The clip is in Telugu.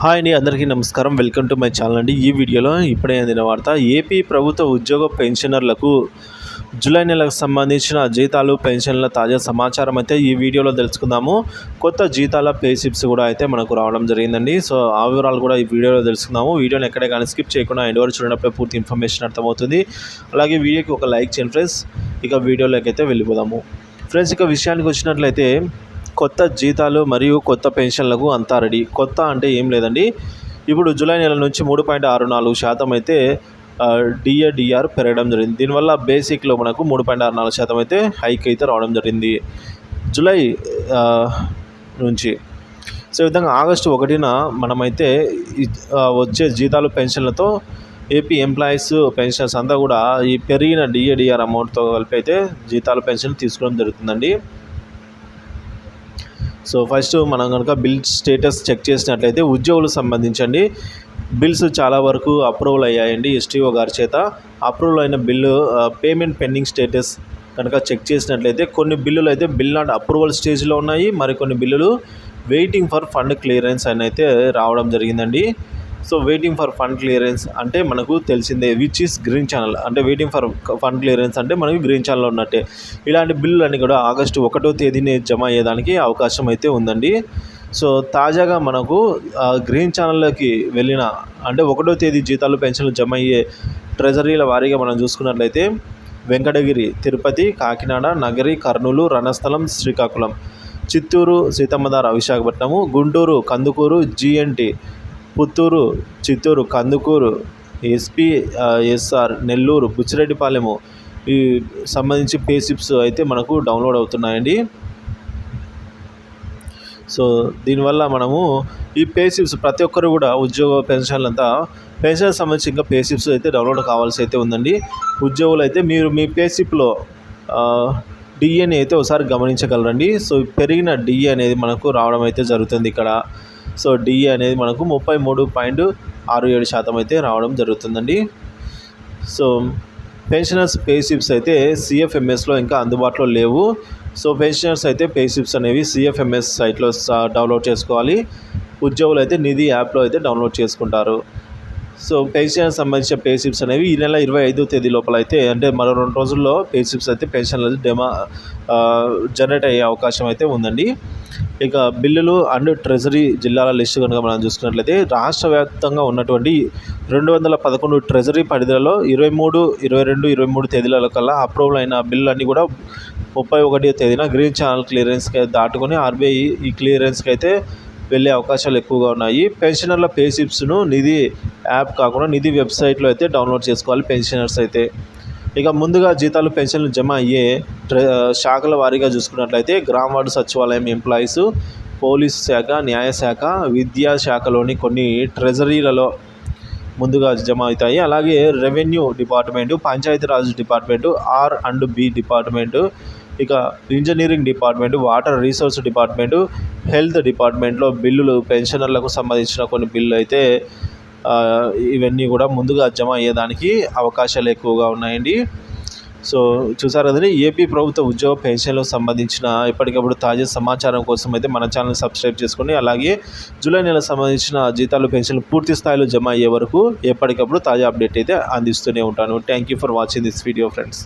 హాయ్ అండి, అందరికీ నమస్కారం. వెల్కమ్ టు మై ఛానల్ అండి. ఈ వీడియోలో ఇప్పుడే అందిన వార్త, ఏపీ ప్రభుత్వ ఉద్యోగ పెన్షనర్లకు జూలై నెలకు సంబంధించిన జీతాలు పెన్షన్ల తాజా సమాచారం అయితే ఈ వీడియోలో తెలుసుకుందాము. కొత్త జీతాల పే స్లిప్స్ కూడా అయితే మనకు రావడం జరిగిందండి. సో ఆ వివరాలు కూడా ఈ వీడియోలో తెలుసుకుందాము. వీడియోని ఎక్కడే కానీ స్కిప్ చేయకుండా ఎండ్ వరకు చూడనప్పుడే పూర్తి ఇన్ఫర్మేషన్ అర్థమవుతుంది. అలాగే వీడియోకి ఒక లైక్ చేయండి ఫ్రెండ్స్. ఇక వీడియోలోకి అయితే వెళ్ళిపోదాము ఫ్రెండ్స్. ఇక విషయానికి వచ్చినట్లయితే, కొత్త జీతాలు మరియు కొత్త పెన్షన్లకు అంతా రెడీ. కొత్త అంటే ఏం లేదండి, ఇప్పుడు జూలై నెల నుంచి 3.64% అయితే డిఆర్ పెరగడం జరిగింది. దీనివల్ల బేసిక్లో మనకు 3.64% అయితే హైక్ అయితే రావడం జరిగింది జూలై నుంచి. సో ఈ విధంగా ఆగస్టు 1న మనమైతే వచ్చే జీతాలు పెన్షన్లతో ఏపీ ఎంప్లాయీస్ పెన్షన్స్ అంతా కూడా ఈ పెరిగిన డిఆర్ అమౌంట్తో కలిపి అయితే జీతాలు పెన్షన్ తీసుకోవడం జరుగుతుందండి. సో ఫస్ట్ మనం కనుక బిల్ స్టేటస్ చెక్ చేసినట్లయితే ఉద్యోగులకు సంబంధించండి బిల్స్ చాలా వరకు అప్రూవల్ అయ్యాయండి. ఎస్టీఓ గారి చేత అప్రూవల్ అయిన బిల్లు పేమెంట్ పెండింగ్ స్టేటస్ కనుక చెక్ చేసినట్లయితే కొన్ని బిల్లులు అయితే బిల్ నాట్ అప్రూవల్ స్టేజ్లో ఉన్నాయి, మరికొన్ని బిల్లులు వెయిటింగ్ ఫర్ ఫండ్ క్లియరెన్స్ అని అయితే రావడం జరిగిందండి. So waiting for fund clearance అంటే మనకు తెలిసిందే, విచ్ ఈస్ గ్రీన్ ఛానల్. అంటే వెయిటింగ్ ఫర్ ఫండ్ క్లియరెన్స్ అంటే మనకి గ్రీన్ ఛానల్ ఉన్నట్టే. ఇలాంటి బిల్లులు అన్నీ కూడా ఆగస్టు 1వ తేదీని జమ అయ్యేదానికి అవకాశం అయితే ఉందండి. సో తాజాగా మనకు గ్రీన్ ఛానల్లోకి వెళ్ళిన అంటే 1వ తేదీ జీతాలు పెన్షన్లు జమ అయ్యే ట్రెజరీల వారీగా మనం చూసుకున్నట్లయితే వెంకటగిరి, తిరుపతి, కాకినాడ, నగరి, కర్నూలు, రణస్థలం, శ్రీకాకుళం, చిత్తూరు, సీతమ్మధార, విశాఖపట్నము, గుంటూరు, కందుకూరు, జీఎన్టీ, పుత్తూరు, చిత్తూరు, కందుకూరు, ఎస్ఆర్, నెల్లూరు, బుచ్చిరెడ్డిపాలెము ఈ సంబంధించి పే స్లిప్స్ అయితే మనకు డౌన్లోడ్ అవుతున్నాయండి. సో దీనివల్ల మనము ఈ పే స్లిప్స్ ప్రతి ఒక్కరు కూడా ఉద్యోగ పెన్షన్లంతా పెన్షన్ సంబంధించి ఇంకా పే స్లిప్స్ అయితే డౌన్లోడ్ కావాల్సి అయితే ఉందండి. ఉద్యోగులు అయితే మీరు మీ పే స్లిప్లో డిఏని అయితే ఒకసారి గమనించగలరండి. సో పెరిగిన డిఏ అనేది మనకు రావడం అయితే జరుగుతుంది ఇక్కడ. సో డిఏ అనేది మనకు 33.67% అయితే రావడం జరుగుతుందండి. సో పెన్షనర్స్ పే స్లిప్స్ అయితే సిఎఫ్ఎంఎస్లో ఇంకా అందుబాటులో లేవు. సో పెన్షనర్స్ అయితే పే స్లిప్స్ అనేవి సిఎఫ్ఎంఎస్ సైట్లో డౌన్లోడ్ చేసుకోవాలి. ఉద్యోగులు అయితే నిధి యాప్లో అయితే డౌన్లోడ్ చేసుకుంటారు. సో పెన్షన్ సంబంధించిన పే స్లిప్స్ అనేవి ఈ నెల 25వ తేదీ లోపల అయితే, అంటే మరో 2 రోజుల్లో పే స్లిప్స్ అయితే పెన్షన్లు జనరేట్ అయ్యే అవకాశం అయితే ఉందండి. ఇక బిల్లులు అండ్ ట్రెజరీ జిల్లాల లిస్టు కనుక మనం చూసుకున్నట్లయితే, రాష్ట్ర వ్యాప్తంగా ఉన్నటువంటి 211 ట్రెజరీ పరిధిలో 23, 22, 23 తేదీల కల్లా అప్రూవల్ అయిన బిల్లు అన్నీ కూడా 31వ తేదీన గ్రీన్ ఛానల్ క్లియరెన్స్కి దాటుకొని ఆర్బీఐ ఈ క్లియరెన్స్కి అయితే వెళ్ళే అవకాశాలు ఎక్కువగా ఉన్నాయి. పెన్షనర్ల పే స్లిప్స్ను నిధి యాప్ కాకుండా నిధి వెబ్సైట్లో అయితే డౌన్లోడ్ చేసుకోవాలి పెన్షనర్స్ అయితే. ఇక ముందుగా జీతాలు పెన్షన్లు జమ అయ్యే శాఖల వారీగా చూసుకున్నట్లయితే, గ్రామ వార్డు సచివాలయం ఎంప్లాయీస్, పోలీసు శాఖ, న్యాయశాఖ, విద్యాశాఖలోని కొన్ని ట్రెజరీలలో ముందుగా జమ అవుతాయి. అలాగే revenue department, Panchayati Raj department, R&B department, ఇక engineering department, water resource department, health డిపార్ట్మెంట్లో బిల్లులు పెన్షనర్లకు సంబంధించిన కొన్ని బిల్లులు అయితే ఇవన్నీ కూడా ముందుగా జమ అయ్యేదానికి అవకాశాలు ఎక్కువగా ఉన్నాయండి. సో చూసారు కదండి, ఏపీ ప్రభుత్వ ఉద్యోగ పెన్షన్లకు సంబంధించిన ఎప్పటికప్పుడు తాజా సమాచారం కోసం అయితే మన ఛానల్ సబ్స్క్రైబ్ చేసుకోండి. అలాగే జూలై నెలకు సంబంధించిన జీతాలు పెన్షన్లు పూర్తి స్థాయిలో జమ అయ్యే వరకు ఎప్పటికప్పుడు తాజా అప్డేట్ అయితే అందిస్తూనే ఉంటాను. Thank you for watching this video friends.